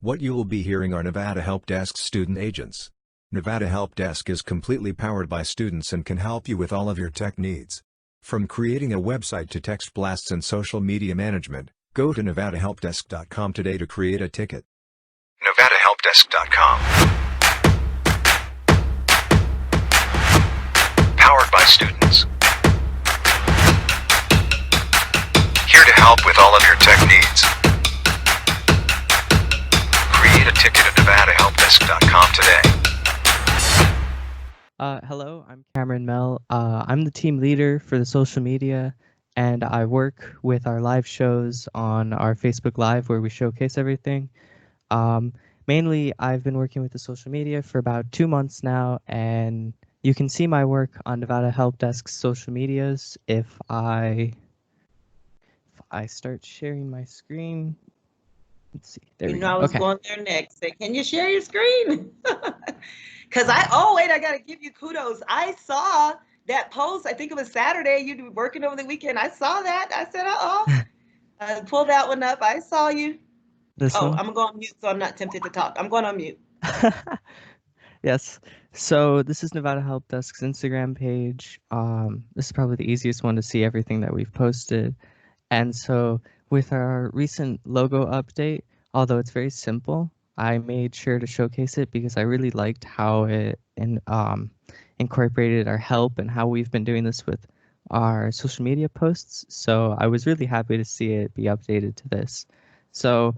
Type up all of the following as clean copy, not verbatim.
What you will be hearing are Nevada Help Desk student agents. Nevada Help Desk is completely powered by students and can help you with all of your tech needs. From creating a website to text blasts and social media management, go to nevadahelpdesk.com today to create a ticket. nevadahelpdesk.com. Powered by students. Here to help with all of your tech needs. Create a ticket at nevadahelpdesk.com today. Hello, I'm Cameron Mell. I'm the team leader for the social media, and I work with our live shows on our Facebook Live where we showcase everything. Mainly, I've been working with the social media for about 2 months now, and you can see my work on Nevada Help Desk's social medias if I start sharing my screen. Let's see. There we go. I was going there next. Say, can you share your screen? Because I got to give you kudos. I saw that post. I think it was Saturday. You were working over the weekend. I saw that. I said, I pulled that one up. I saw you. One? I'm going on mute, so I'm not tempted to talk. I'm going on mute. Yes. So this is Nevada Help Desk's Instagram page. This is probably the easiest one to see everything that we've posted. And so with our recent logo update, although it's very simple, I made sure to showcase it because I really liked how it incorporated our help and how we've been doing this with our social media posts. So I was really happy to see it be updated to this. So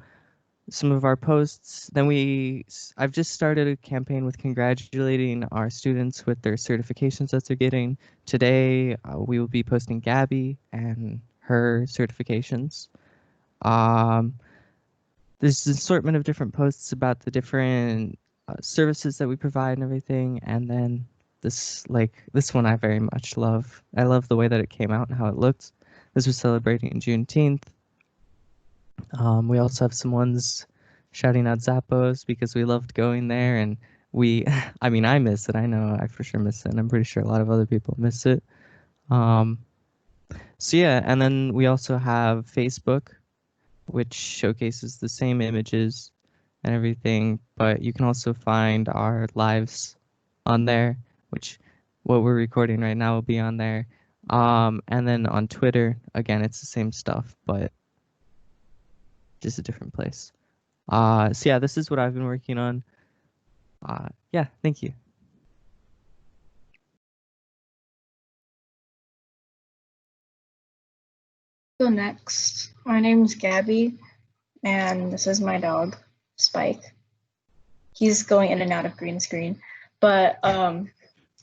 some of our posts, I've just started a campaign with congratulating our students with their certifications that they're getting. Today, we will be posting Gabby and her certifications. There's an assortment of different posts about the different services that we provide and everything. And then this one I very much love. I love the way that it came out and how it looked. This was celebrating Juneteenth. We also have some ones shouting out Zappos because we loved going there, and I miss it. I know I for sure miss it, and I'm pretty sure a lot of other people miss it. So yeah, and then we also have Facebook, which showcases the same images and everything, but you can also find our lives on there, which what we're recording right now will be on there. And then on Twitter, again, it's the same stuff, but just a different place. So yeah, this is what I've been working on. Yeah, thank you. So next, my name's Gabby, and this is my dog, Spike. He's going in and out of green screen, but I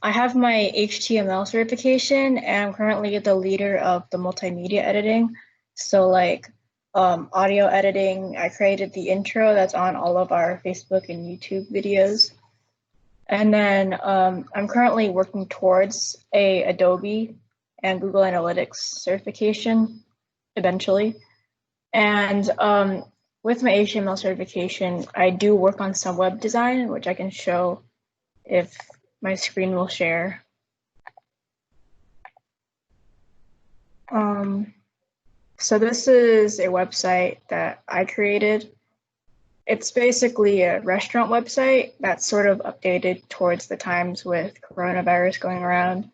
have my HTML certification, and I'm currently the leader of the multimedia editing. So like audio editing, I created the intro that's on all of our Facebook and YouTube videos. And then I'm currently working towards a Adobe and Google Analytics certification eventually. And with my HTML certification, I do work on some web design, which I can show if my screen will share. So this is a website that I created. It's basically a restaurant website that's sort of updated towards the times with coronavirus going around,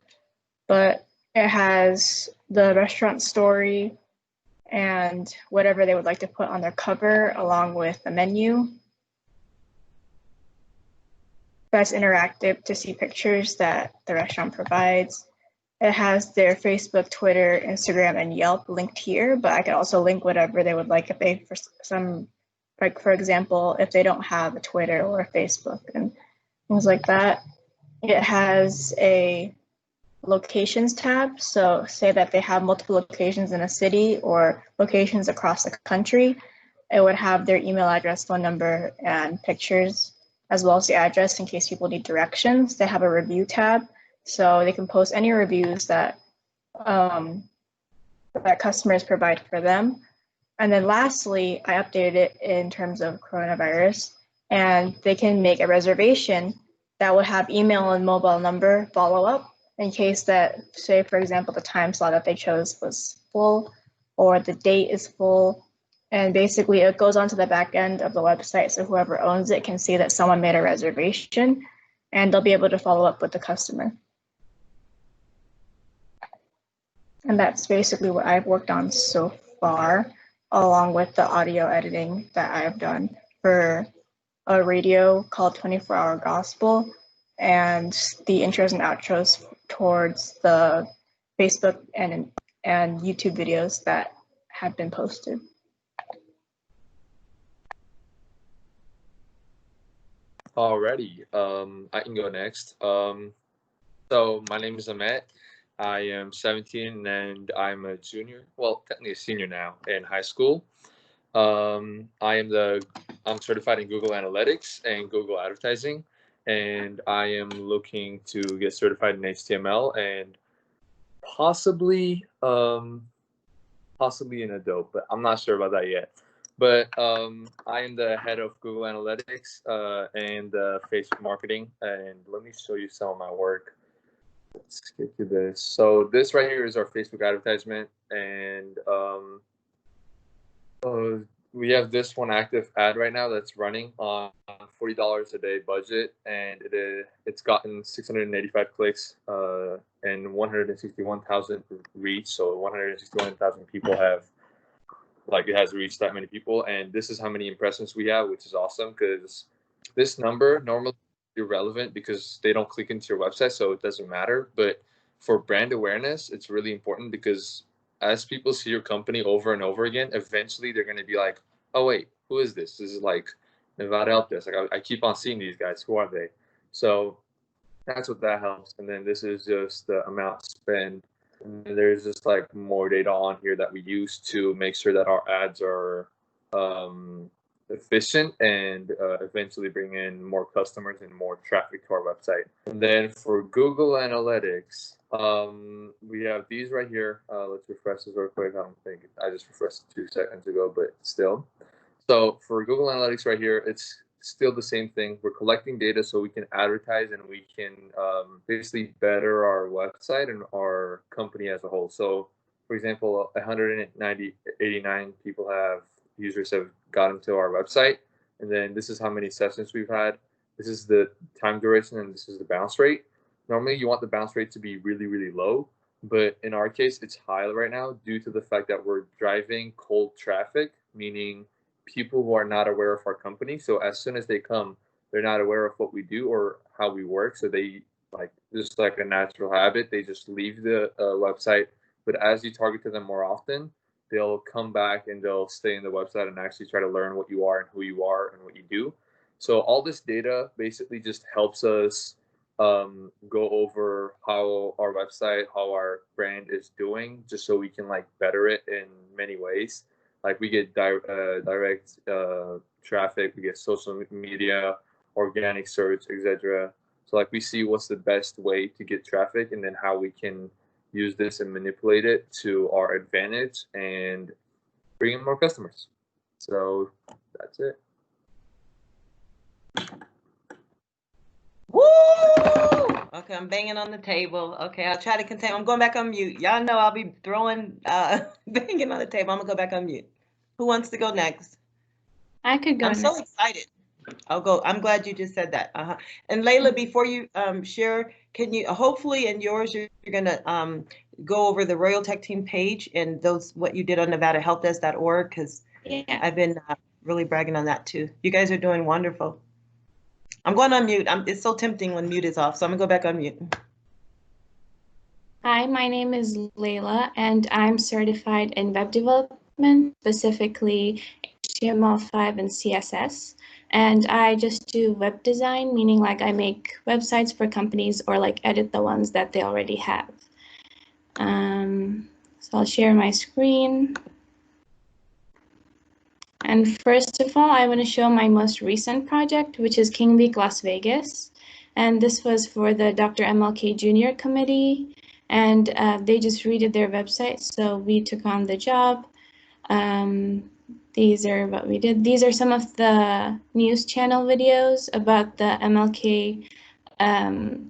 but it has the restaurant story and whatever they would like to put on their cover along with the menu. That's interactive to see pictures that the restaurant provides. It has their Facebook, Twitter, Instagram, and Yelp linked here, but I can also link whatever they would like if they, for example, if they don't have a Twitter or a Facebook and things like that. It has a locations tab. So say that they have multiple locations in a city or locations across the country, it would have their email address, phone number, and pictures, as well as the address in case people need directions. They have a review tab, so they can post any reviews that that customers provide for them. And then lastly, I updated it in terms of coronavirus, and they can make a reservation that would have email and mobile number follow-up in case that, say, for example, the time slot that they chose was full or the date is full. And basically it goes onto the back end of the website, so whoever owns it can see that someone made a reservation, and they'll be able to follow up with the customer. And that's basically what I've worked on so far, along with the audio editing that I have done for a radio called 24 Hour Gospel, and the intros and outros towards the Facebook and YouTube videos that have been posted. Alrighty, I can go next. So my name is Ahmet. I am 17 and I'm a junior, well, technically a senior now in high school. I'm certified in Google Analytics and Google Advertising, and I am looking to get certified in HTML and possibly in Adobe, but I'm not sure about that yet. But I am the head of Google Analytics and Facebook marketing, and let me show you some of my work. Let's get to this. So this right here is our Facebook advertisement, and we have this one active ad right now that's running on $40 a day budget, and it's gotten 685 clicks and 161,000 reach. So 161,000 people have, like, it has reached that many people, and this is how many impressions we have, which is awesome because this number normally is irrelevant because they don't click into your website, so it doesn't matter. But for brand awareness, it's really important because as people see your company over and over again, eventually they're going to be like, oh wait, who is this? This is like Nevada Help Desk. Like I keep on seeing these guys. Who are they? So that's what that helps. And then this is just the amount spent. And there's just like more data on here that we use to make sure that our ads are efficient and eventually bring in more customers and more traffic to our website. And then for Google Analytics, we have these right here. Let's refresh this real quick. I don't think I just refreshed it 2 seconds ago, but still. So for Google Analytics right here, it's still the same thing. We're collecting data so we can advertise and we can basically better our website and our company as a whole. So for example, 89 users have gotten to our website. And then this is how many sessions we've had. This is the time duration and this is the bounce rate. Normally you want the bounce rate to be really, really low, but in our case, it's high right now due to the fact that we're driving cold traffic, meaning people who are not aware of our company. So as soon as they come, they're not aware of what we do or how we work. So they, like, just like a natural habit, they just leave the website. But as you target to them more often, they'll come back and they'll stay in the website and actually try to learn what you are and who you are and what you do. So all this data basically just helps us go over how our website, how our brand is doing, just so we can like better it in many ways. Like we get direct traffic, we get social media, organic search, etc. So like we see what's the best way to get traffic and then how we can use this and manipulate it to our advantage and bring in more customers. So that's it. Woo! Okay, I'm banging on the table. Okay, I'll try to contain. I'm going back on mute. Y'all know I'll be throwing, banging on the table. I'm gonna go back on mute. Who wants to go next? I could go I'm next. so excited. I'll go. I'm glad you just said that. And Layla, before you share, can you hopefully in yours you're gonna go over the Royal Tech Team page and those what you did on NevadaHelpDesk.org, because I've been really bragging on that too. You guys are doing wonderful. I'm going on mute. It's so tempting when mute is off, so I'm gonna go back on mute. Hi, my name is Layla, and I'm certified in web development, specifically HTML5 and CSS. And I just do web design, meaning like I make websites for companies or like edit the ones that they already have. So I'll share my screen. And first of all, I want to show my most recent project, which is King Week Las Vegas. And this was for the Dr. MLK Jr. Committee. And they just redid their website, so we took on the job. These are what we did. These are some of the news channel videos about the MLK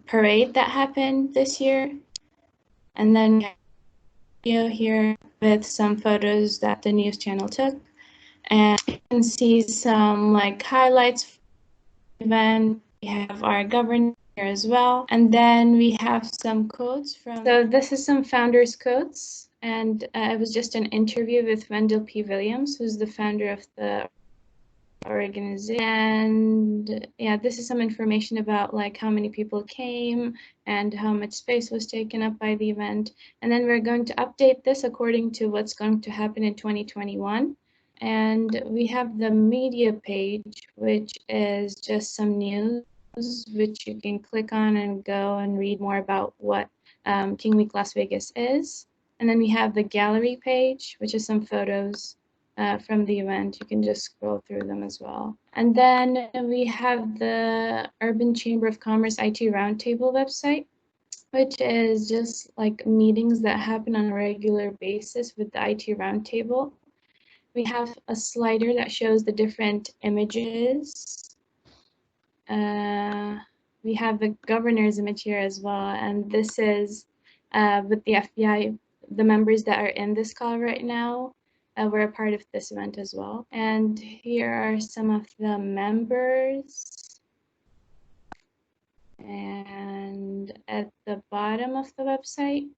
parade that happened this year. And then we have a video here with some photos that the news channel took. And you can see some like highlights from the event. We have our governor here as well. And then we have some quotes from, so this is some founders quotes. And it was just an interview with Wendell P. Williams, who's the founder of the organization. And yeah, this is some information about like how many people came and how much space was taken up by the event. And then we're going to update this according to what's going to happen in 2021. And we have the media page, which is just some news, which you can click on and go and read more about what King Week Las Vegas is. And then we have the gallery page, which is some photos from the event. You can just scroll through them as well. And then we have the Urban Chamber of Commerce IT Roundtable website, which is just like meetings that happen on a regular basis with the IT Roundtable. We have a slider that shows the different images. We have the governor's image here as well, and this is with the FBI, the members that are in this call right now. We're a part of this event as well. And here are some of the members. And at the bottom of the website,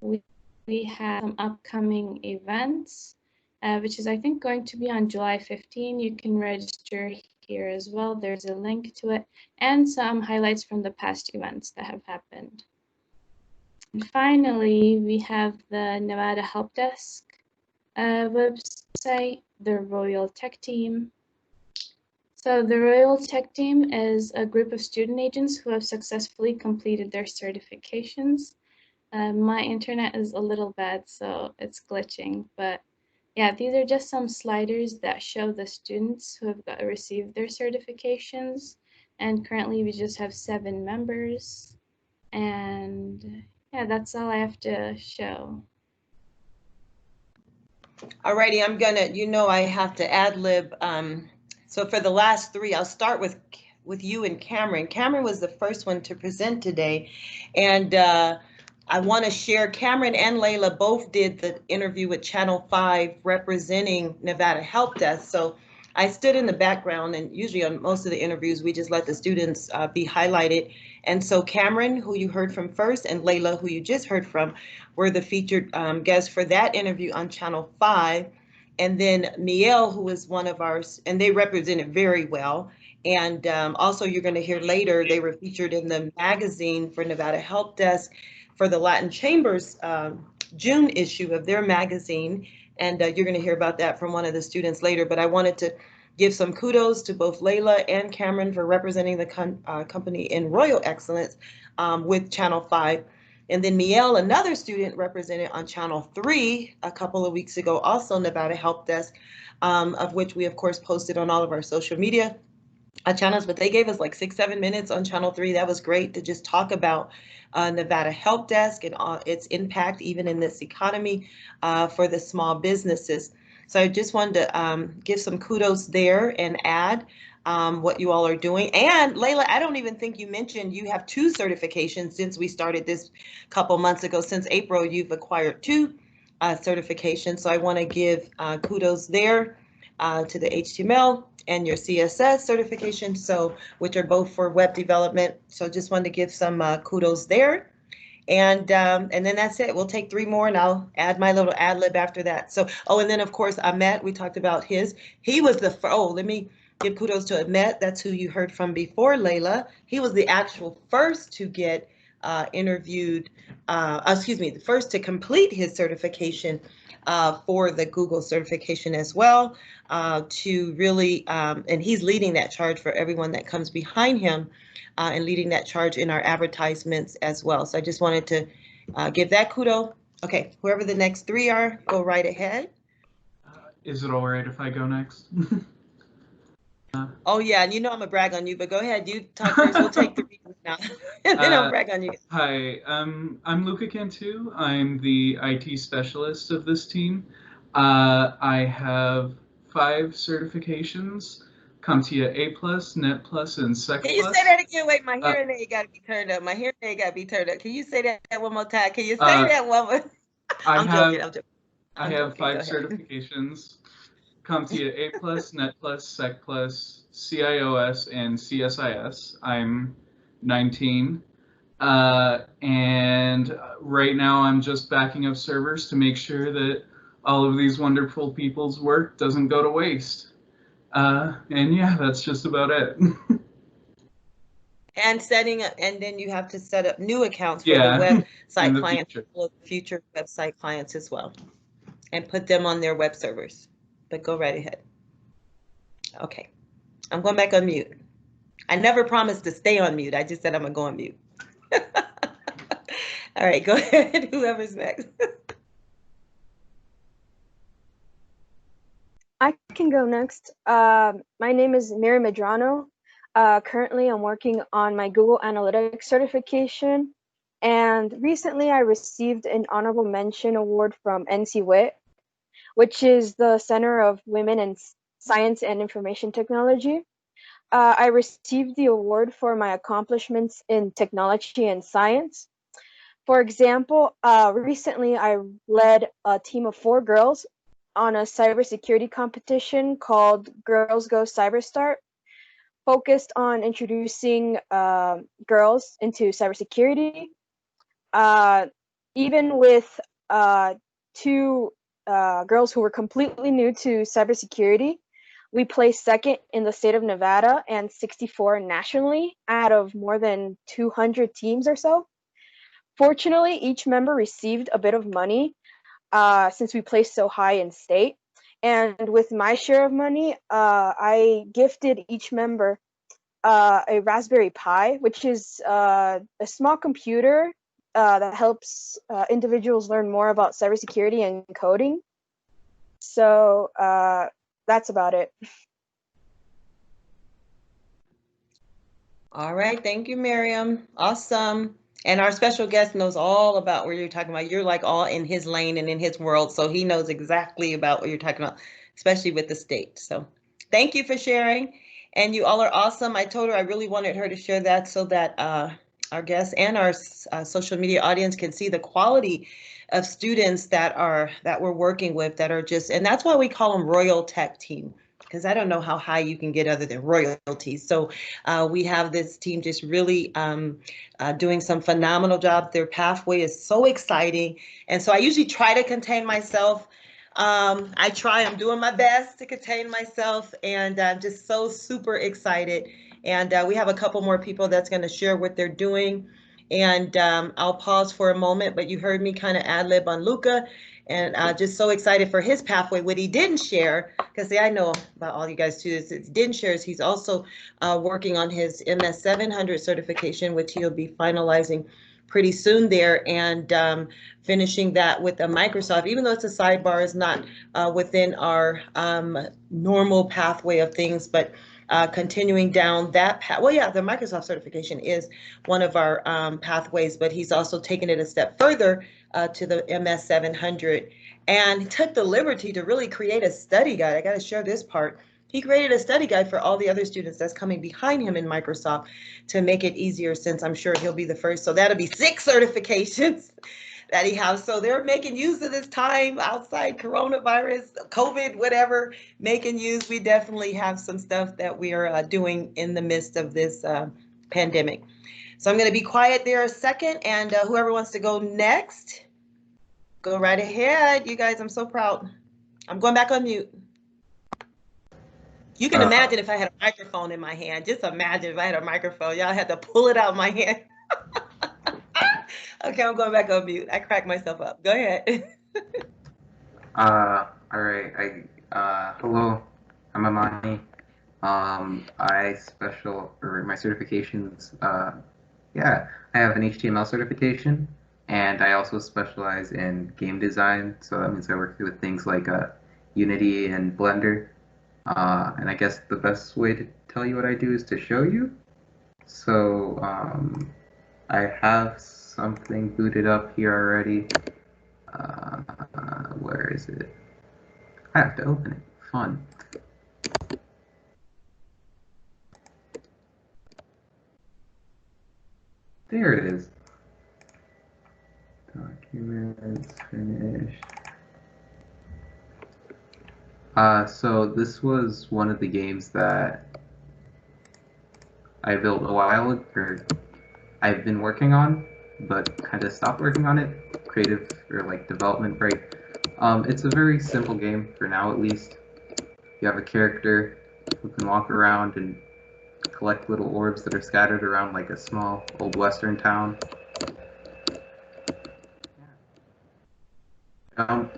we have some upcoming events, which is I think going to be on July 15. You can register here as well. There's a link to it and some highlights from the past events that have happened. And finally, we have the Nevada Help Desk website, the Royal Tech Team. So the Royal Tech Team is a group of student agents who have successfully completed their certifications. My internet is a little bad, so it's glitching, but yeah, these are just some sliders that show the students who have received their certifications. And currently we just have 7 members. And yeah, that's all I have to show. Alrighty, I'm gonna, I have to ad lib. So for the last 3, I'll start with you and Cameron. Cameron was the first one to present today, and I want to share. Cameron and Layla both did the interview with Channel 5 representing Nevada Help Desk. So I stood in the background, and usually on most of the interviews, we just let the students be highlighted. And so Cameron, who you heard from first, and Layla, who you just heard from, were the featured guests for that interview on Channel 5. And then Miel, who was one of ours, and they represented very well. And also you're going to hear later, they were featured in the magazine for Nevada Help Desk for the Latin Chamber's June issue of their magazine. And you're going to hear about that from one of the students later. But I wanted to give some kudos to both Layla and Cameron for representing the company in Royal Excellence with Channel 5. And then Miel, another student, represented on Channel 3 a couple of weeks ago, also Nevada Help Desk, of which we, of course, posted on all of our social media channels. But they gave us like 6-7 minutes on Channel 3. That was great to just talk about Nevada Help Desk and its impact even in this economy for the small businesses. So I just wanted to give some kudos there and add what you all are doing. And Layla, I don't even think you mentioned you have 2 certifications since we started this couple months ago. Since April, you've acquired 2 certifications. So I want to give kudos there to the HTML and your CSS certification, which are both for web development. So just wanted to give some kudos there. And then that's it. We'll take 3 more and I'll add my little ad lib after that. So, and then of course, Ahmet, we talked about he was the, let me give kudos to Ahmet. That's who you heard from before, Layla. He was the actual first to get interviewed, the first to complete his certification for the Google certification as well, to really, and he's leading that charge for everyone that comes behind him and leading that charge in our advertisements as well. So I just wanted to give that kudo. Okay, whoever the next 3 are, go right ahead. Is it all right if I go next? Oh yeah, and I'm gonna brag on you, but go ahead, you talk first. We'll take 3 now, and then I'll brag on you. Hi, I'm Luca Cantu. I'm the IT specialist of this team. I have 5 certifications: CompTIA A+, Net+, and Sec+. Can you say that again? Wait, my hearing aid got to be turned up. Can you say that one more time? Can you say that one more? I'm joking. I have 5 certifications: CompTIA A+, Net+, Sec+, CIOS, and CSIS. I'm 19. And right now I'm just backing up servers to make sure that all of these wonderful people's work doesn't go to waste. And yeah, that's just about it. And setting up, and then you have to set up new accounts for Yeah, the in website the clients, future. future website clients as well, and put them on their web servers. But go right ahead. Okay, I'm going back on mute. I never promised to stay on mute. I just said I'm gonna go on mute. All right, go ahead, whoever's next. I can go next. My name is Mary Medrano. Currently, I'm working on my Google Analytics certification. And recently, I received an honorable mention award from NCWIT, which is the Center of Women in Science and Information Technology. I received the award for my accomplishments in technology and science. For example, recently I led a team of 4 girls on a cybersecurity competition called Girls Go Cyberstart, focused on introducing girls into cybersecurity. Even with 2 girls who were completely new to cybersecurity, we placed second in the state of Nevada and 64 nationally out of more than 200 teams or so. Fortunately, each member received a bit of money since we placed so high in state. And with my share of money, I gifted each member a Raspberry Pi, which is a small computer that helps individuals learn more about cybersecurity and coding. So that's about it. All right, thank you, Miriam. Awesome. And our special guest knows all about what you're talking about. You're like all in his lane and in his world, so he knows exactly about what you're talking about, especially with the state. So thank you for sharing. And you all are awesome. I told her I really wanted her to share that so that our guests and our social media audience can see the quality of students that we're working with that are just, and that's why we call them Royal Tech Team, because I don't know how high you can get other than royalty. So we have this team just really doing some phenomenal job. Their pathway is so exciting. And so I usually try to contain myself. I'm doing my best to contain myself, and I'm just so super excited. And we have a couple more people that's going to share what they're doing. And I'll pause for a moment, but you heard me kind of ad lib on Luca, and just so excited for his pathway. What he didn't share, because I know about all you guys too, is didn't share is he's also working on his MS 700 certification, which he'll be finalizing pretty soon there, and finishing that with a Microsoft, even though it's a sidebar, is not within our normal pathway of things, but continuing down that path. Well, yeah, the Microsoft certification is one of our pathways, but he's also taken it a step further to the MS 700, and took the liberty to really create a study guide. I got to share this part. He created a study guide for all the other students that's coming behind him in Microsoft to make it easier, since I'm sure he'll be the first. So that'll be 6 certifications that he has. So they're making use of this time outside coronavirus, COVID, whatever, making use. We definitely have some stuff that we are doing in the midst of this pandemic. So I'm going to be quiet there a second, and whoever wants to go next, go right ahead. You guys, I'm so proud. I'm going back on mute. You can imagine if I had a microphone in my hand. Just imagine if I had a microphone. Y'all had to pull it out of my hand. Okay, I'm going back on mute. I cracked myself up. Go ahead. All right. Hello, I'm Amani. My certifications. Yeah, I have an HTML certification, and I also specialize in game design. So that means I work with things like Unity and Blender. And I guess the best way to tell you what I do is to show you. So I have something booted up here already. Where is it? I have to open it. Fun. There it is. Documents finished. So this was one of the games that I built a while ago, or I've been working on, but kind of stopped working on it. Creative or like development break. It's a very simple game for now, at least. You have a character who can walk around and collect little orbs that are scattered around like a small old western town. Jump.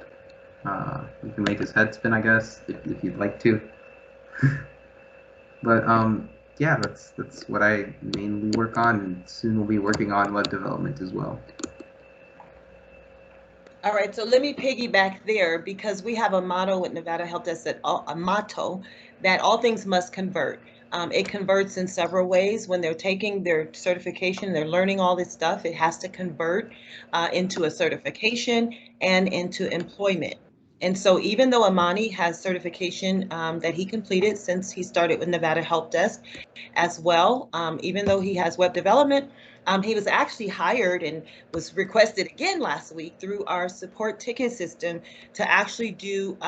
You can make his head spin, I guess, if you'd like to. But yeah, that's what I mainly work on, and soon we'll be working on web development as well. All right, so let me piggyback there because we have a motto with Nevada Help Desk that all things must convert. It converts in several ways. When they're taking their certification, they're learning all this stuff, it has to convert into a certification and into employment. And so even though Amani has certification that he completed since he started with Nevada Help Desk as well, even though he has web development, he was actually hired and was requested again last week through our support ticket system to actually do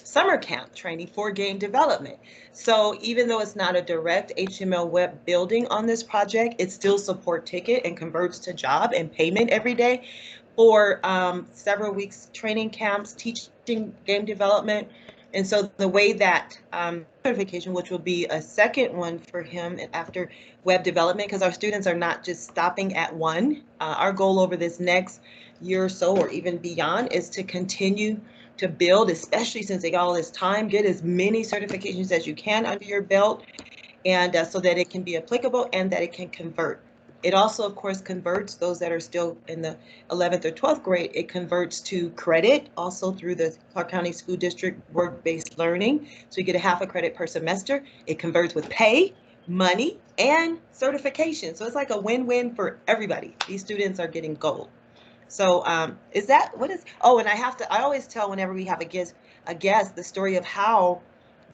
summer camp training for game development. So even though it's not a direct HTML web building on this project, it's still support ticket and converts to job and payment every day for several weeks training camps, teaching game development. And so the way that certification, which will be a second one for him after web development, because our students are not just stopping at one. Our goal over this next year or so, or even beyond, is to continue to build, especially since they got all this time, get as many certifications as you can under your belt, and so that it can be applicable and that it can convert. It also, of course, converts those that are still in the 11th or 12th grade. It converts to credit also through the Clark County School District work-based learning. So you get a half a credit per semester. It converts with pay, money, and certification. So it's like a win-win for everybody. These students are getting gold. So is that what is? Oh, and I always tell whenever we have a guest, the story of how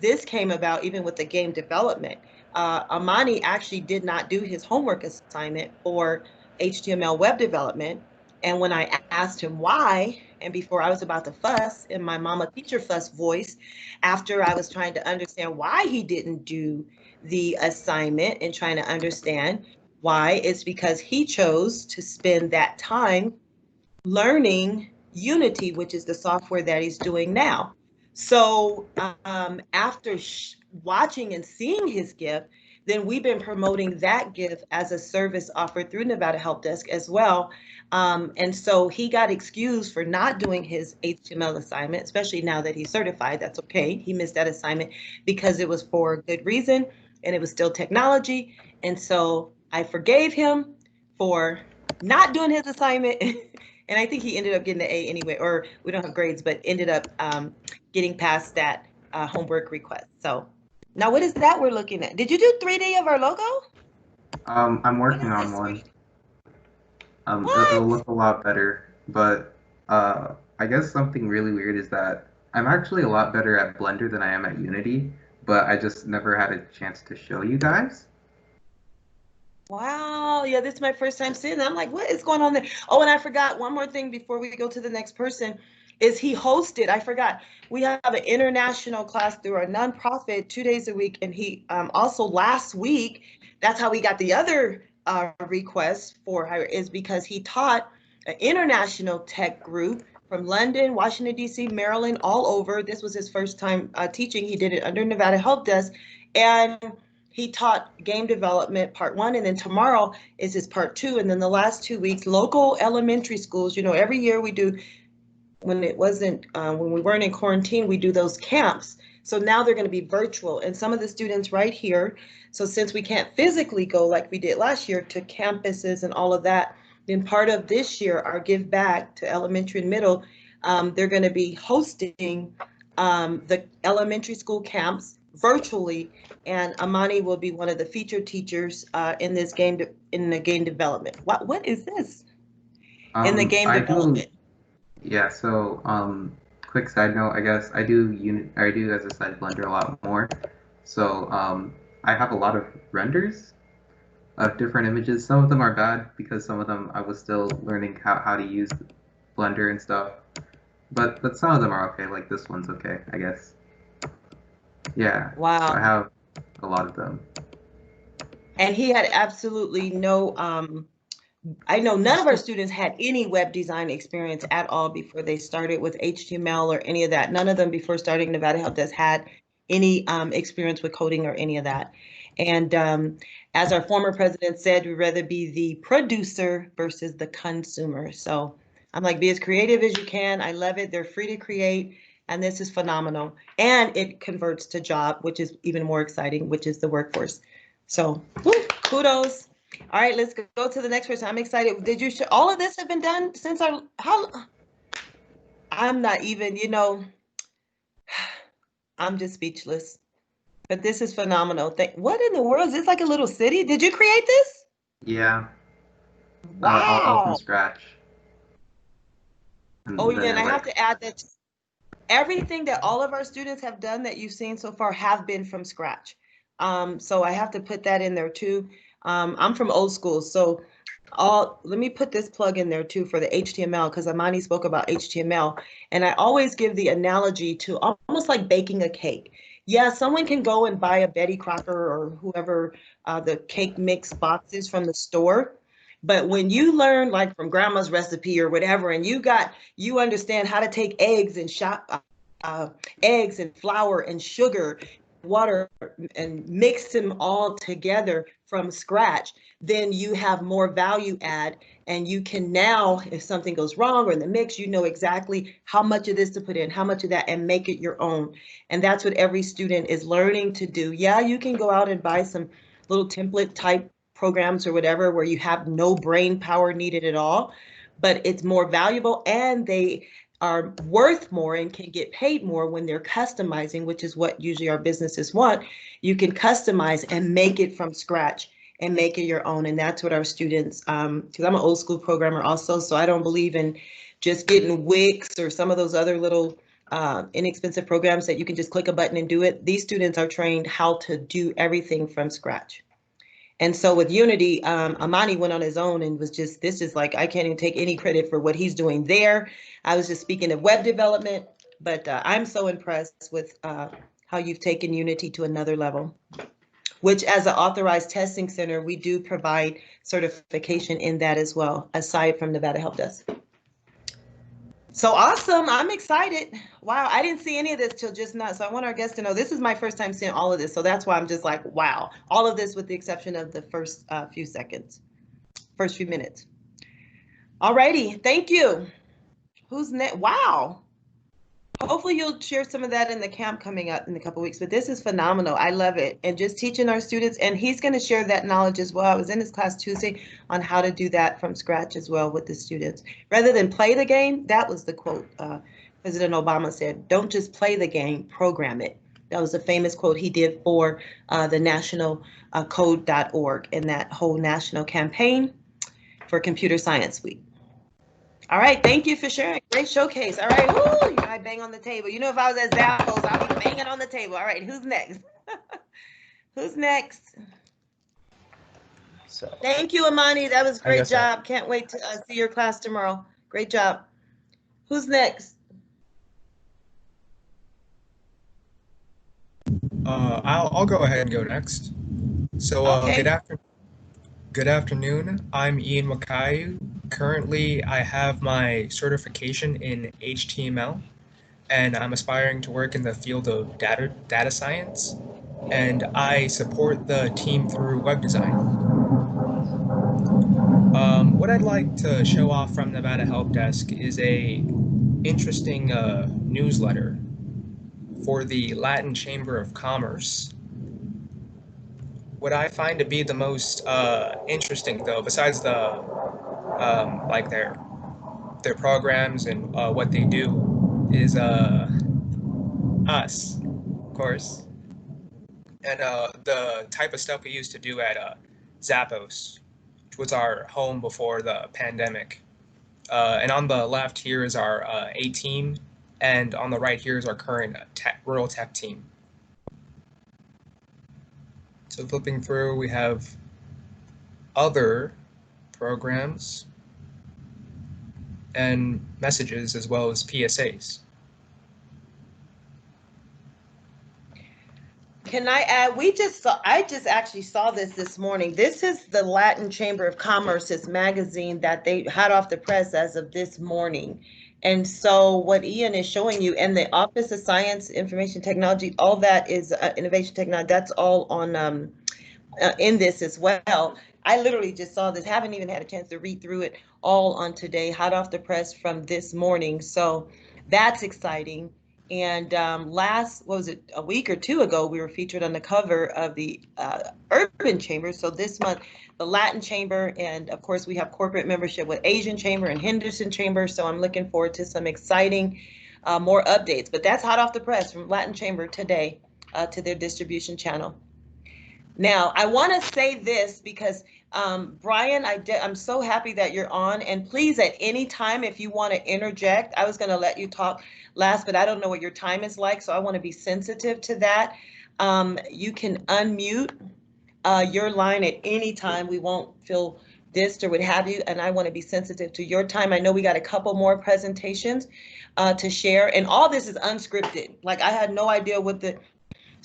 this came about, even with the game development. Amani actually did not do his homework assignment for HTML web development. And when I asked him why, and before I was about to fuss in my mama teacher fuss voice, after I was trying to understand why he didn't do the assignment and trying to understand why, it's because he chose to spend that time learning Unity, which is the software that he's doing now. So after watching and seeing his gift, then we've been promoting that gift as a service offered through Nevada Help Desk as well. And so he got excused for not doing his HTML assignment, especially now that he's certified. That's okay. He missed that assignment because it was for a good reason and it was still technology. And so I forgave him for not doing his assignment. And I think he ended up getting an A anyway, or we don't have grades, but ended up getting past that homework request. So now what is that we're looking at? Did you do 3D of our logo? I'm working on one. It'll look a lot better, but I guess something really weird is that I'm actually a lot better at Blender than I am at Unity, but I just never had a chance to show you guys. Wow, yeah, this is my first time seeing that. I'm like, what is going on there? Oh, and I forgot one more thing before we go to the next person, is he hosted, I forgot, we have an international class through our nonprofit 2 days a week, and he also last week, that's how we got the other request for hire, is because he taught an international tech group from London, Washington, D.C., Maryland, all over. This was his first time teaching. He did it under Nevada Help Desk, and he taught game development part one, and then tomorrow is his part two. And then the last 2 weeks, local elementary schools, you know, every year we do, when it wasn't, when we weren't in quarantine, we do those camps. So now they're going to be virtual. And some of the students right here, so since we can't physically go like we did last year to campuses and all of that, then part of this year, our give back to elementary and middle, they're going to be hosting the elementary school camps virtually, and Amani will be one of the featured teachers in this game in the game development. What is this? In the game development. Yeah, so quick side note, I guess I do as a side Blender a lot more. So I have a lot of renders of different images. Some of them are bad because some of them I was still learning how to use Blender and stuff. but some of them are okay. Like this one's okay, I guess. Yeah. So Wow. I have a lot of them. And he had absolutely no, I know none of our students had any web design experience at all before they started with HTML or any of that. None of them before starting Nevada Help Desk had any experience with coding or any of that. And as our former president said, we'd rather be the producer versus the consumer. So I'm like, be as creative as you can. I love it. They're free to create. And this is phenomenal. And it converts to job, which is even more exciting, which is the workforce. So woo, kudos. All right, let's go to the next person. I'm excited. Did you show all of this have been done since I'm not even, I'm just speechless. But this is phenomenal. What in the world? Is this like a little city? Did you create this? Yeah. All from Wow. scratch. Oh And yeah, then and I have like to add that everything that all of our students have done that you've seen so far have been from scratch. So I have to put that in there too. I'm from old school, so let me put this plug in there too for the HTML, because Amani spoke about HTML, and I always give the analogy to almost like baking a cake. Yeah, someone can go and buy a Betty Crocker or whoever the cake mix boxes from the store. But when you learn like from grandma's recipe or whatever, and you understand how to take eggs and eggs and flour and sugar, water, and mix them all together from scratch, then you have more value add. And you can now, if something goes wrong or in the mix, you know exactly how much of this to put in, how much of that, and make it your own. And that's what every student is learning to do. Yeah, you can go out and buy some little template type programs or whatever where you have no brain power needed at all, but it's more valuable and they are worth more and can get paid more when they're customizing, which is what usually our businesses want. You can customize and make it from scratch and make it your own. And that's what our students, because I'm an old school programmer also, so I don't believe in just getting Wix or some of those other little inexpensive programs that you can just click a button and do it. These students are trained how to do everything from scratch. And so with Unity, Amani went on his own and was just, this is like, I can't even take any credit for what he's doing there. I was just speaking of web development, but I'm so impressed with how you've taken Unity to another level, which as an authorized testing center, we do provide certification in that as well, aside from Nevada Help Desk. So awesome, I'm excited. Wow, I didn't see any of this till just now. So I want our guests to know this is my first time seeing all of this. So that's why I'm just like, wow, all of this with the exception of the first few minutes. All righty, thank you. Who's next? Wow. Hopefully you'll share some of that in the camp coming up in a couple of weeks, but this is phenomenal. I love it. And just teaching our students, and he's going to share that knowledge as well. I was in his class Tuesday on how to do that from scratch as well with the students. Rather than play the game, that was the quote President Obama said, don't just play the game, program it. That was a famous quote he did for the national code.org and that whole national campaign for Computer Science Week. All right, thank you for sharing. Great showcase. All right, woo, I bang on the table. You know, if I was at Zappos, I'd be banging on the table. All right, who's next? Who's next? So Thank you, Amani. That was a great job. Can't wait to see your class tomorrow. Great job. Who's next? I'll go ahead and go next. So Okay. good afternoon. I'm Ian Wakayu. Currently, I have my certification in HTML, and I'm aspiring to work in the field of data science, and I support the team through web design. What I'd like to show off from Nevada Help Desk is a interesting newsletter for the Latin Chamber of Commerce. What I find to be the most interesting, though, besides the like their programs and what they do, is us, of course, and the type of stuff we used to do at Zappos, which was our home before the pandemic. And on the left here is our A team, and on the right here is our current rural tech team. So flipping through, we have other programs. and messages as well as PSAs. Can I add, I just actually saw this morning. This is the Latin Chamber of Commerce's magazine that they hot off the press as of this morning. And so what Ian is showing you, and the Office of Science, Information Technology, all that is innovation technology, that's all on in this as well. I literally just saw this, haven't even had a chance to read through it all on today, hot off the press from this morning. So that's exciting. And what was it, a week or two ago, we were featured on the cover of the Urban Chamber. So this month, the Latin Chamber, and of course we have corporate membership with Asian Chamber and Henderson Chamber. So I'm looking forward to some exciting more updates. But that's hot off the press from Latin Chamber today to their distribution channel. Now, I want to say this because, Brian, I'm so happy that you're on. And please, at any time, if you want to interject, I was going to let you talk last, but I don't know what your time is like, so I want to be sensitive to that. You can unmute your line at any time. We won't feel dissed or what have you, and I want to be sensitive to your time. I know we got a couple more presentations to share, and all this is unscripted. Like, I had no idea what the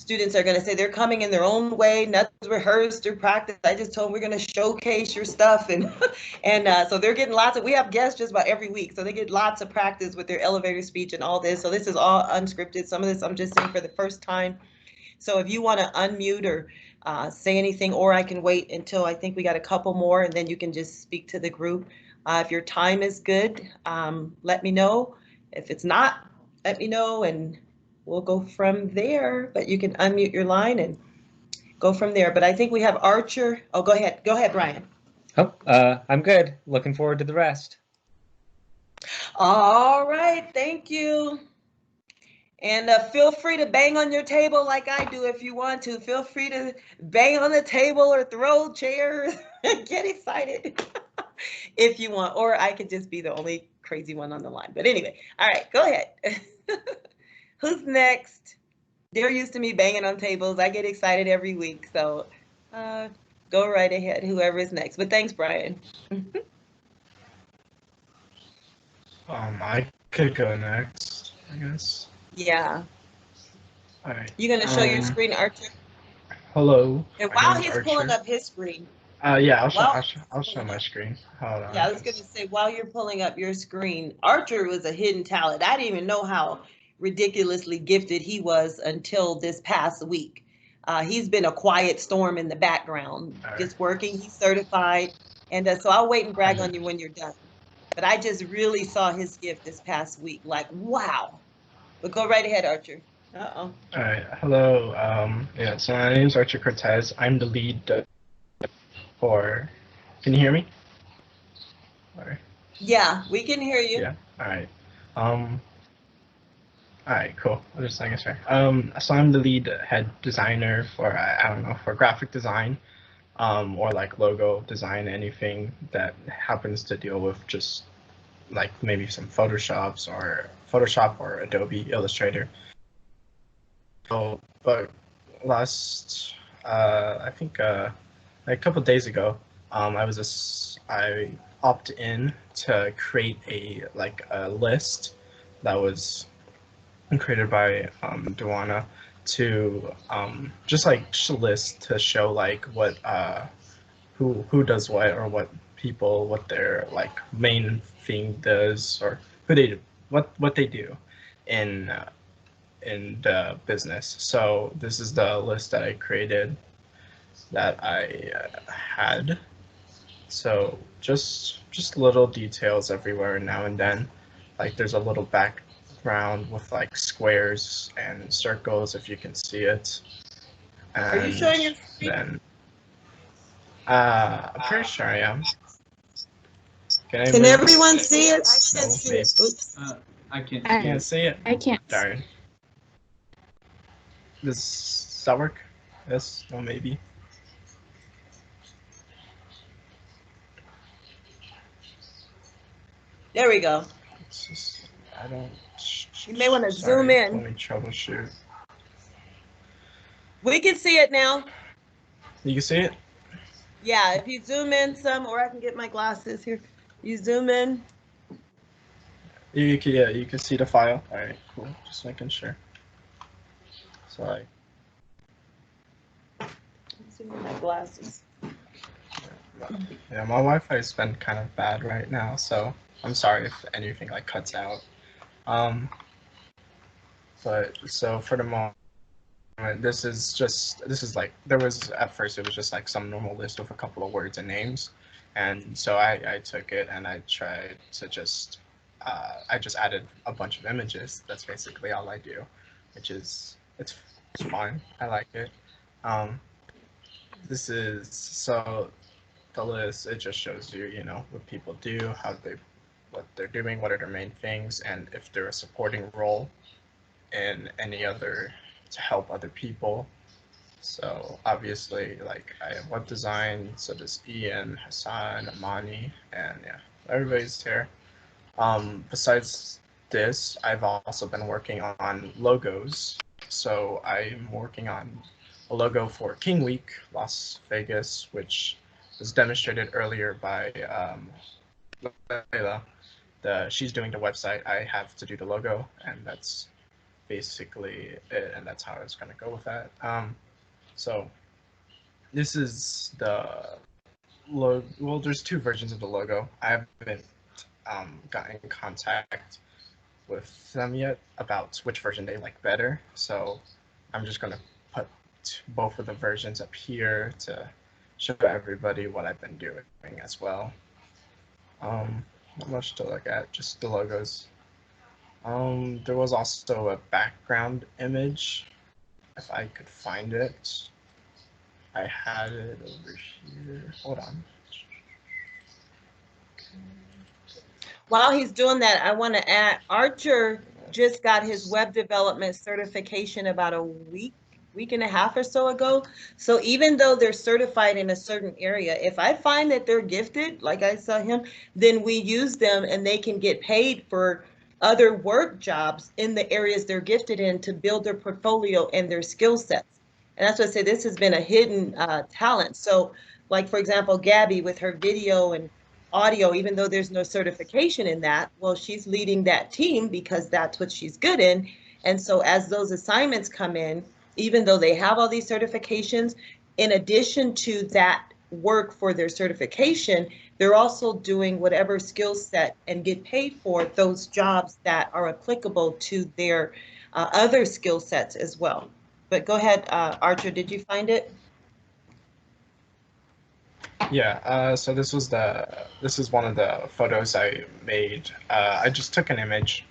students are going to say. They're coming in their own way, nothing's rehearsed or practiced. I just told them we're going to showcase your stuff, and so they're getting lots of, we have guests just about every week, so they get lots of practice with their elevator speech and all this. So this is all unscripted. Some of this I'm just saying for the first time. So if you want to unmute or say anything, or I can wait until I think we got a couple more, and then you can just speak to the group. If your time is good, let me know. If it's not, let me know, and we'll go from there. But you can unmute your line and go from there. But I think we have Archer. Oh, go ahead, Brian. Oh, I'm good. Looking forward to the rest. All right, thank you. And feel free to bang on your table like I do if you want to. Feel free to bang on the table or throw chairs. Get excited if you want. Or I could just be the only crazy one on the line. But anyway, all right, go ahead. Who's next? They're used to me banging on tables. I get excited every week. So go right ahead, whoever is next. But thanks, Brian. I could go next, I guess. Yeah. All right. You gonna show your screen, Archer? Hello. And while he's pulling up his screen. Yeah, I'll show my screen. Hold on. Yeah, I was gonna say, while you're pulling up your screen, Archer was a hidden talent. I didn't even know how ridiculously gifted he was until this past week. He's been a quiet storm in the background, just working. He's certified, and so I'll wait and brag on you when you're done. But I just really saw his gift this past week. Like, wow. But go right ahead, Archer. Uh-oh. All right. Hello. Yeah, so my name is Archer Cortez. I'm the lead for, can you hear me? Or, yeah, we can hear you. Yeah. All right. All right, cool. I'll just think it's fair. So I'm the lead head designer for, I don't know, for graphic design, or like logo design, anything that happens to deal with just like maybe some Photoshop or Adobe Illustrator. So, but last, I think a couple days ago, I opted in to create a list that was created by Duana to just a list to show like what who does what, or what their like main thing does, or who they do, what they do in the business. So this is the list that I created that I had. So just little details everywhere now and then. Like there's a little background with like squares and circles, if you can see it. And are you showing your screen? Then, I'm pretty sure I am. Can everyone see it? I can't see it. Oops. I can't see it. Can't see it? I can't. Darn. Does that work? Yes? Well, maybe. There we go. It's just, I don't. You may want to zoom in. Let me troubleshoot. We can see it now. You can see it? Yeah, if you zoom in some, or I can get my glasses here. You zoom in. You can, yeah, you can see the file. All right, cool. Just making sure. So Let's see my glasses. yeah, my Wi-Fi's been kind of bad right now, so I'm sorry if anything like cuts out. But so for the moment, this is like, there was at first it was just like some normal list with a couple of words and names, and so I took it and I tried to just I just added a bunch of images. That's basically all I do, which is it's fine. I like it. This is so the list. It just shows you, you know, what people do, what they're doing, what are their main things, and if they're a supporting role in any other to help other people. So obviously, like I have web design, so does Ian, Hassan, Amani, and yeah, everybody's here. Besides this, I've also been working on logos. So I'm working on a logo for King Week, Las Vegas, which was demonstrated earlier by Layla. She's doing the website. I have to do the logo, and that's basically it, and that's how I was gonna go with that. So this is the logo. Well, there's two versions of the logo. I haven't gotten in contact with them yet about which version they like better. So I'm just gonna put both of the versions up here to show everybody what I've been doing as well. Not much to look at, just the logos. There was also a background image, if I could find it. I had it over here. Hold on. While he's doing that, I want to add, Archer just got his web development certification about a week and a half or so ago. So even though they're certified in a certain area, if I find that they're gifted, like I saw him, then we use them and they can get paid for other work jobs in the areas they're gifted in to build their portfolio and their skill sets. And that's what I say, this has been a hidden talent. So like, for example, Gabby with her video and audio, even though there's no certification in that, well, she's leading that team because that's what she's good in. And so as those assignments come in, even though they have all these certifications, in addition to that work for their certification, they're also doing whatever skill set and get paid for those jobs that are applicable to their other skill sets as well. But go ahead, Archer, did you find it? Yeah, so this is one of the photos I made. I just took an image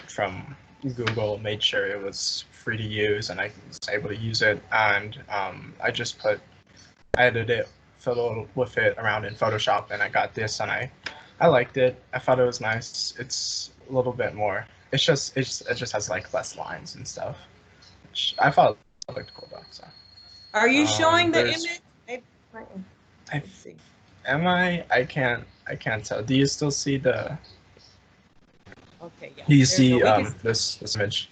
from Google, made sure it was free to use and I was able to use it, and I edited it, fiddled with it around in Photoshop, and I got this, and I liked it. I thought it was nice. It's a little bit more. It just has like less lines and stuff, which I thought looked cool though. So. Are you showing the image? Let's see. Am I? I can't tell. Do you still see the? Okay, yeah. Do you see this image?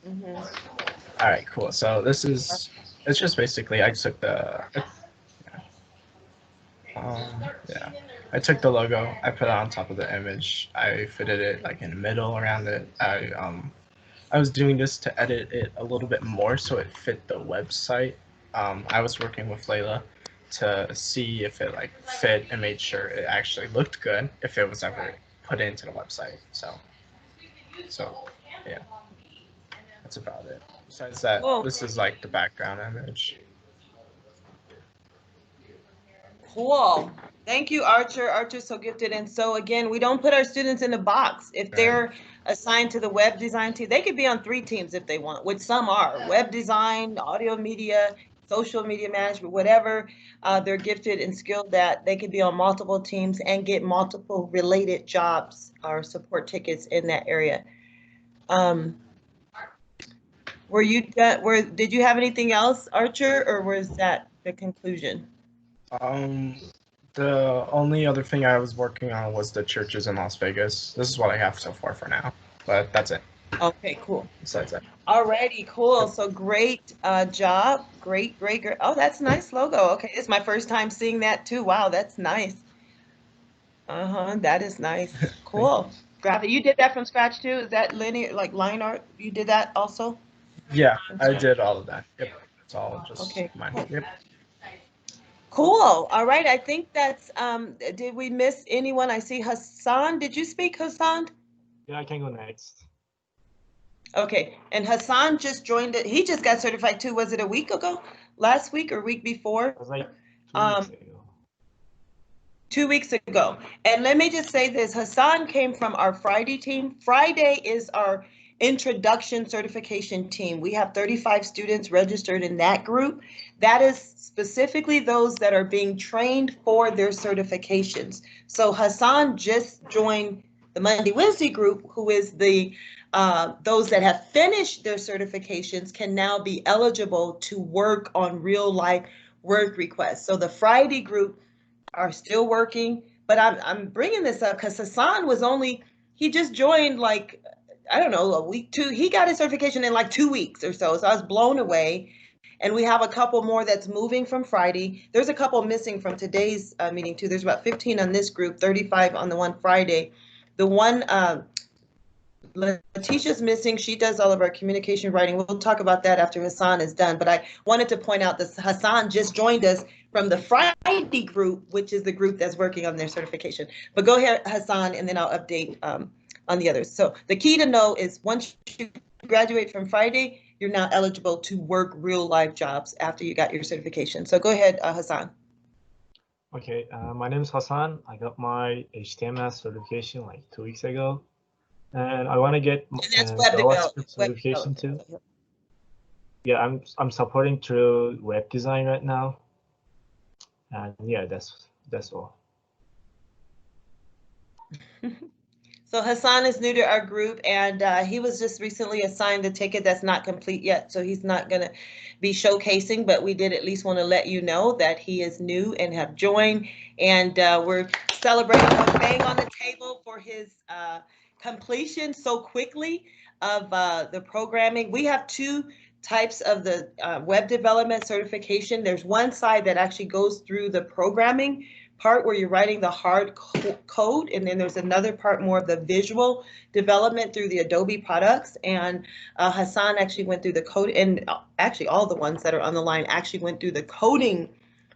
Mm-hmm. All right, cool. So it's just basically I took yeah, I took the logo, I put it on top of the image, I fitted it like in the middle around it. I was doing this to edit it a little bit more so it fit the website. I was working with Layla to see if it like fit and made sure it actually looked good if it was ever put into the website. So yeah, that's about it. Besides that, This is like the background image. Cool. Thank you, Archer. Archer's so gifted. And so again, we don't put our students in a box. If they're assigned to the web design team, they could be on 3 teams if they want, which some are. Web design, audio media, social media management, whatever they're gifted and skilled at, they could be on multiple teams and get multiple related jobs or support tickets in that area. Did you have anything else, Archer, or was that the conclusion? The only other thing I was working on was the churches in Las Vegas. This is what I have so far for now, but that's it. Okay, cool. Besides that. Alrighty, cool. So great job. Great. Oh, that's a nice logo. Okay, it's my first time seeing that too. Wow, that's nice. That is nice. Cool. Graphic. You did that from scratch too? Is that linear, like line art? You did that also? Yeah, From I scratch? did all of that. Yep, it's all just Okay, mine. cool. Yep. Cool. All right. I think that's, did we miss anyone? I see Hassan. Did you speak, Hassan? Yeah, I can go next. Okay. And Hassan just joined it. He just got certified too. Was it a week ago? Last week or week before? It was like 2 weeks ago. 2 weeks ago. And let me just say this, Hassan came from our Friday team. Friday is our introduction certification team. We have 35 students registered in that group. That is specifically those that are being trained for their certifications. So Hassan just joined the Monday Wednesday group, who is the those that have finished their certifications can now be eligible to work on real life work requests. So the Friday group are still working, but I'm bringing this up because Hassan was he just joined like, I don't know, a week, two. He got his certification in like 2 weeks or so. So I was blown away. And we have a couple more that's moving from Friday. There's a couple missing from today's meeting too. There's about 15 on this group, 35 on the one Friday. The one Letitia's missing. She does all of our communication writing. We'll talk about that after Hassan is done. But I wanted to point out that Hassan just joined us from the Friday group, which is the group that's working on their certification. But go ahead, Hassan, and then I'll update on the others. So the key to know is once you graduate from Friday, you're now eligible to work real life jobs after you got your certification. So go ahead, Hassan. Okay, my name is Hassan. I got my HTML certification like 2 weeks ago. And I want to get JavaScript certification too. Yeah, I'm supporting through web design right now. And yeah, that's all. So Hassan is new to our group, and he was just recently assigned a ticket that's not complete yet, so he's not going to be showcasing, but we did at least want to let you know that he is new and have joined, and we're celebrating a bang on the table for his completion so quickly of the programming. We have two types of the web development certification. There's one side that actually goes through the programming part where you're writing the hard code, and then there's another part more of the visual development through the Adobe products. And Hassan actually went through the code, and actually all the ones that are on the line actually went through the coding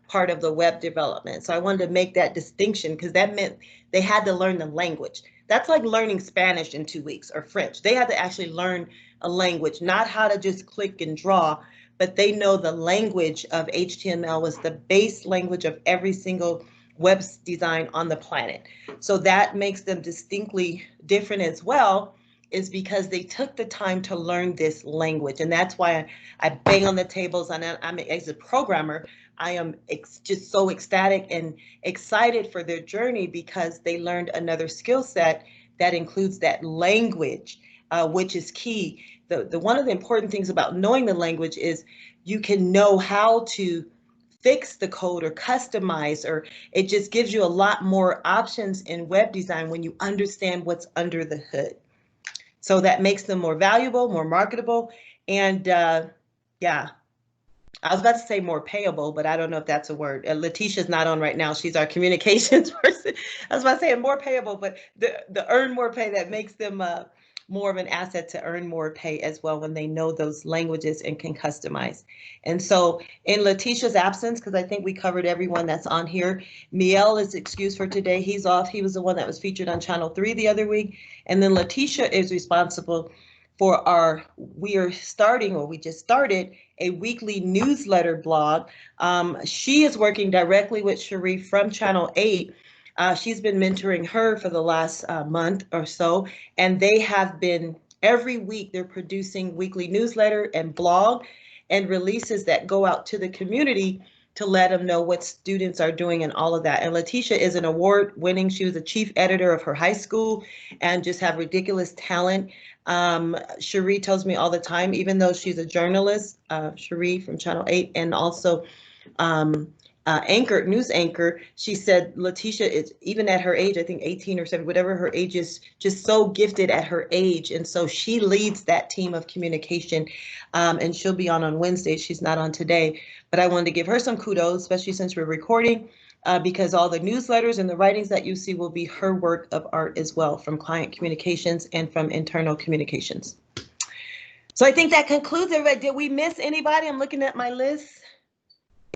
part of the web development. So I wanted to make that distinction because that meant they had to learn the language. That's like learning Spanish in 2 weeks or French. They had to actually learn a language, not how to just click and draw, but they know the language of HTML was the base language of every single web design on the planet. So that makes them distinctly different as well, is because they took the time to learn this language. And that's why I bang on the tables. And I'm as a programmer, I am just so ecstatic and excited for their journey because they learned another skill set that includes that language, which is key. The one of the important things about knowing the language is you can know how to fix the code or customize, or it just gives you a lot more options in web design when you understand what's under the hood. So that makes them more valuable, more marketable, and yeah, I was about to say more payable, but I don't know if that's a word. Letitia's not on right now. She's our communications person. I was about to say more payable, but the earn more pay that makes them more of an asset to earn more pay as well when they know those languages and can customize. And so in Letitia's absence, because I think we covered everyone that's on here, Miel is excused for today. He's off. He was the one that was featured on Channel 3 the other week. And then Letitia is responsible for we just started a weekly newsletter blog. She is working directly with Cherie from Channel 8. She's been mentoring her for the last month or so, and they have been, every week, they're producing weekly newsletter and blog and releases that go out to the community to let them know what students are doing and all of that. And Letitia is an award-winning, she was a chief editor of her high school and just have ridiculous talent. Cherie tells me all the time, even though she's a journalist, Cherie from Channel 8, and also news anchor, she said Letitia is, even at her age, I think 18 or 7, whatever her age is, just so gifted at her age. And so she leads that team of communication, and she'll be on Wednesday. She's not on today, but I wanted to give her some kudos, especially since we're recording. because all the newsletters and the writings that you see will be her work of art as well, from client communications and from internal communications. So I think that concludes everybody. Did we miss anybody? I'm looking at my list.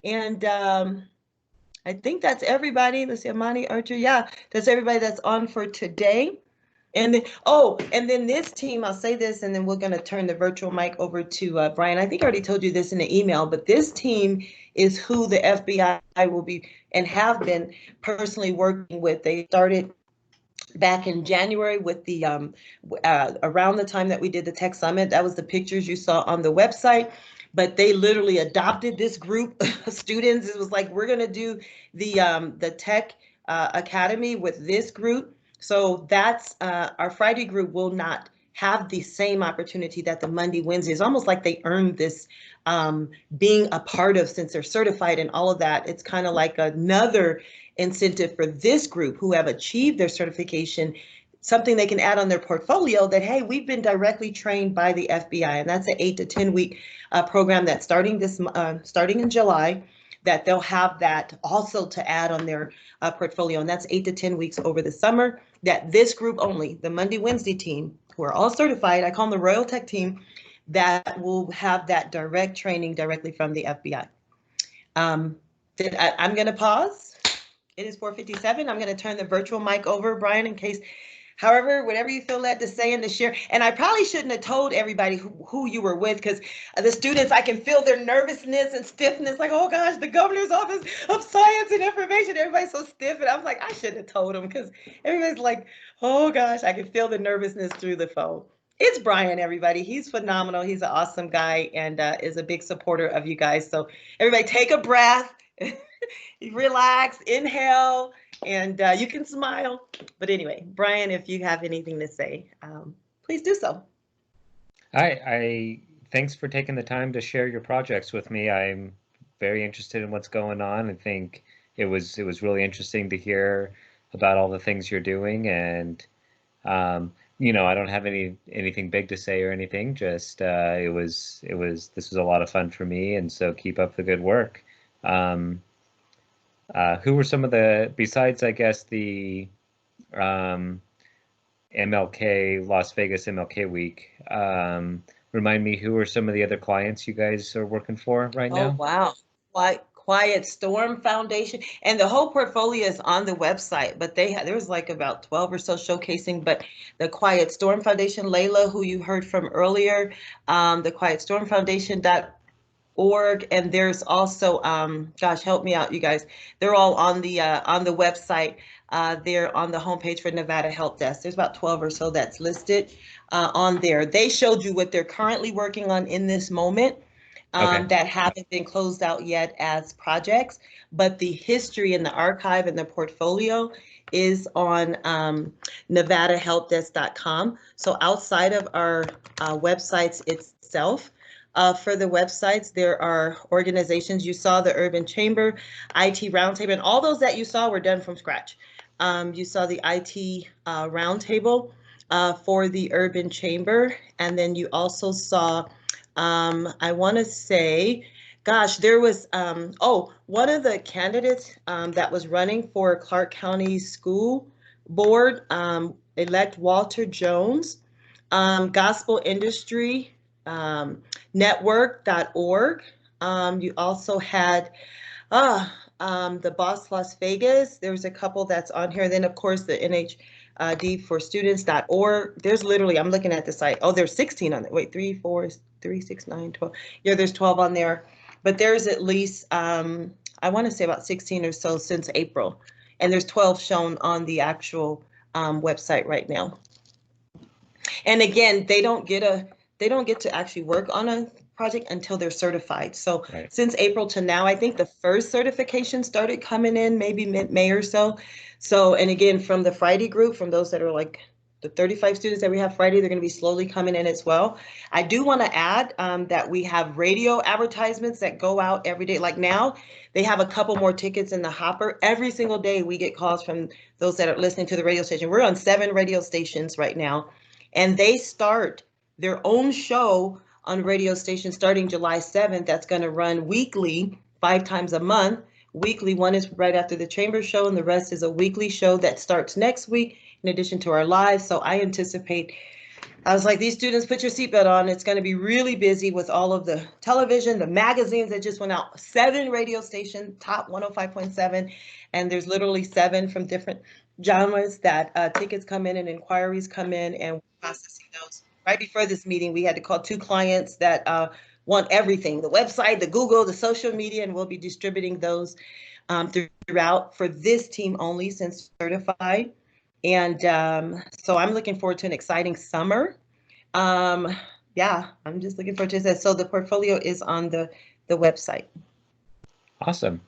And I think that's everybody. Let's see, Amani, Archer. Yeah, that's everybody that's on for today. And then, and then this team, I'll say this, and then we're going to turn the virtual mic over to Brian. I think I already told you this in the email, but this team is who the FBI will be and have been personally working with. They started back in January with the around the time that we did the Tech Summit. That was the pictures you saw on the website. But they literally adopted this group of students. It was like, we're going to do the Tech Academy with this group. So that's our Friday group will not have the same opportunity that the Monday, Wednesday. It's almost like they earned this being a part of, since they're certified and all of that. It's kind of like another incentive for this group who have achieved their certification, something they can add on their portfolio that, hey, we've been directly trained by the FBI. And that's an 8 to 10 week program that's starting in July, that they'll have that also to add on their portfolio. And that's 8 to 10 weeks over the summer, that this group only, the Monday, Wednesday team, who are all certified, I call them the Royal Tech team, that will have that direct training directly from the FBI. I'm going to pause. It is 4:57. I'm going to turn the virtual mic over, Brian, in case, however, whatever you feel led to say and to share. And I probably shouldn't have told everybody who you were with, because the students, I can feel their nervousness and stiffness, like, oh gosh, the governor's office of science and information, everybody's so stiff. And I was like, I shouldn't have told them, because everybody's like, oh gosh, I can feel the nervousness through the phone. It's Brian, everybody. He's phenomenal. He's an awesome guy and is a big supporter of you guys. So everybody take a breath, relax, inhale, and you can smile. But anyway, Brian, if you have anything to say, please do so. I thanks for taking the time to share your projects with me. I'm very interested in what's going on. I think it was really interesting to hear about all the things you're doing, and you know, I don't have anything big to say or anything. Just this was a lot of fun for me, and so keep up the good work. Who were some of the, besides, I guess, the MLK, Las Vegas MLK week, remind me, who are some of the other clients you guys are working for right now? Oh, wow. Quiet Storm Foundation, and the whole portfolio is on the website, but there was like about 12 or so showcasing, but the Quiet Storm Foundation, Layla, who you heard from earlier, the Quiet Storm Foundation.org, and there's also, gosh, help me out, you guys. They're all on the website. They're on the homepage for Nevada Help Desk. There's about 12 or so that's listed on there. They showed you what they're currently working on in this moment. Okay. That haven't been closed out yet as projects, but the history and the archive and the portfolio is on NevadaHelpDesk.com. So outside of our websites itself, for the websites, there are organizations. You saw the Urban Chamber, IT Roundtable, and all those that you saw were done from scratch. You saw the IT Roundtable for the Urban Chamber, and then you also saw, I want to say, gosh, there was, one of the candidates that was running for Clark County School Board, elect Walter Jones, Gospel Industry Network.org. You also had the Boss Las Vegas. There's a couple that's on here. Then, of course, the NHD for Students.org. There's literally, I'm looking at the site. Oh, there's 16 on there. Wait, 3, 4, 3, 6, 9, 12. Yeah, there's 12 on there. But there's at least, I want to say about 16 or so since April. And there's 12 shown on the actual website right now. And again, they don't get to actually work on a project until they're certified. So Right. Since April to now, I think the first certification started coming in maybe mid-May or so. So, and again, from the Friday group, from those that are like the 35 students that we have Friday, they're going to be slowly coming in as well. I do want to add that we have radio advertisements that go out every day. Like now, they have a couple more tickets in the hopper. Every single day we get calls from those that are listening to the radio station. We're on 7 radio stations right now, and they start their own show on radio stations starting July 7th. That's going to run weekly, 5 times a month, weekly. One is right after the chamber show, and the rest is a weekly show that starts next week in addition to our live. So I anticipate, I was like, these students, put your seatbelt on. It's going to be really busy with all of the television, the magazines that just went out, 7 radio stations, top 105.7, and there's literally 7 from different genres that tickets come in and inquiries come in, and we're processing those. Right before this meeting, we had to call 2 clients that want everything, the website, the Google, the social media, and we'll be distributing those throughout for this team only since certified. And so I'm looking forward to an exciting summer. Yeah, I'm just looking forward to this. So the portfolio is on the website. Awesome.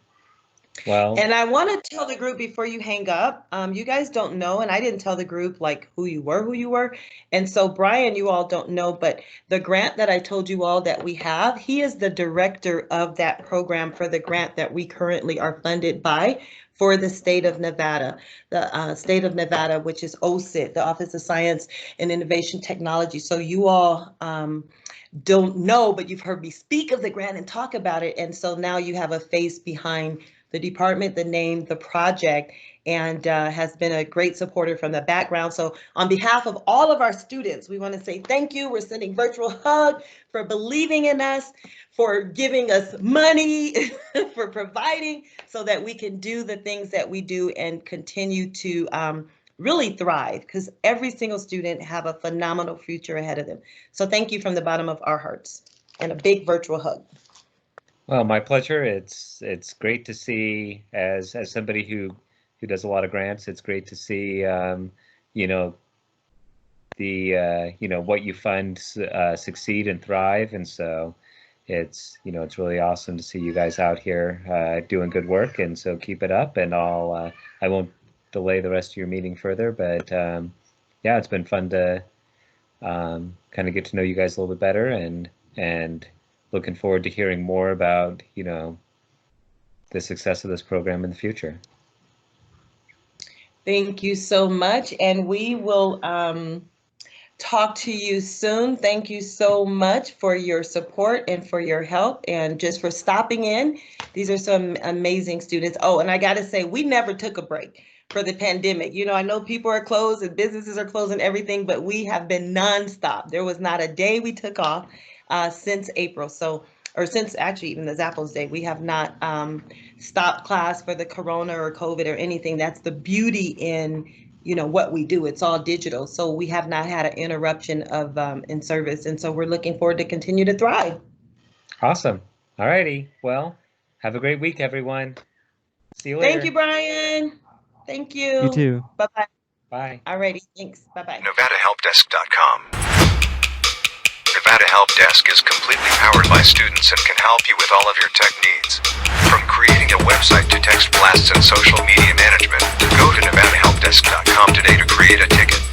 Well, and I want to tell the group before you hang up, you guys don't know, and I didn't tell the group like who you were. And so Brian, you all don't know, but the grant that I told you all that we have, he is the director of that program for the grant that we currently are funded by for the state of Nevada, which is OSIT, the Office of Science and Innovation Technology. So you all don't know, but you've heard me speak of the grant and talk about it. And so now you have a face behind the department, the name, the project, and has been a great supporter from the background. So on behalf of all of our students, we want to say thank you. We're sending virtual hug for believing in us, for giving us money, for providing so that we can do the things that we do and continue to really thrive, because every single student have a phenomenal future ahead of them. So thank you from the bottom of our hearts, and a big virtual hug. Well, my pleasure. It's great to see, as somebody who does a lot of grants, it's great to see you know, the you know, what you fund succeed and thrive. And so it's, you know, it's really awesome to see you guys out here doing good work. And so keep it up, and I won't delay the rest of your meeting further, but yeah, it's been fun to kind of get to know you guys a little bit better, and looking forward to hearing more about, you know, the success of this program in the future. Thank you so much, and we will talk to you soon. Thank you so much for your support and for your help, and just for stopping in. These are some amazing students. Oh, and I gotta say, we never took a break for the pandemic. You know, I know people are closed and businesses are closed and everything, but we have been nonstop. There was not a day we took off since April. So, or since actually even the Zappos Day, we have not stopped class for the corona or COVID or anything. That's the beauty in, you know, what we do. It's all digital. So we have not had an interruption of in service. And so we're looking forward to continue to thrive. Awesome. All righty. Well, have a great week, everyone. See you later. Thank you, Brian. Thank you. You too. Bye-bye. Bye. All righty. Thanks. Bye-bye. NevadaHelpDesk.com. Nevada Help Desk is completely powered by students and can help you with all of your tech needs. From creating a website to text blasts and social media management, go to NevadaHelpDesk.com today to create a ticket.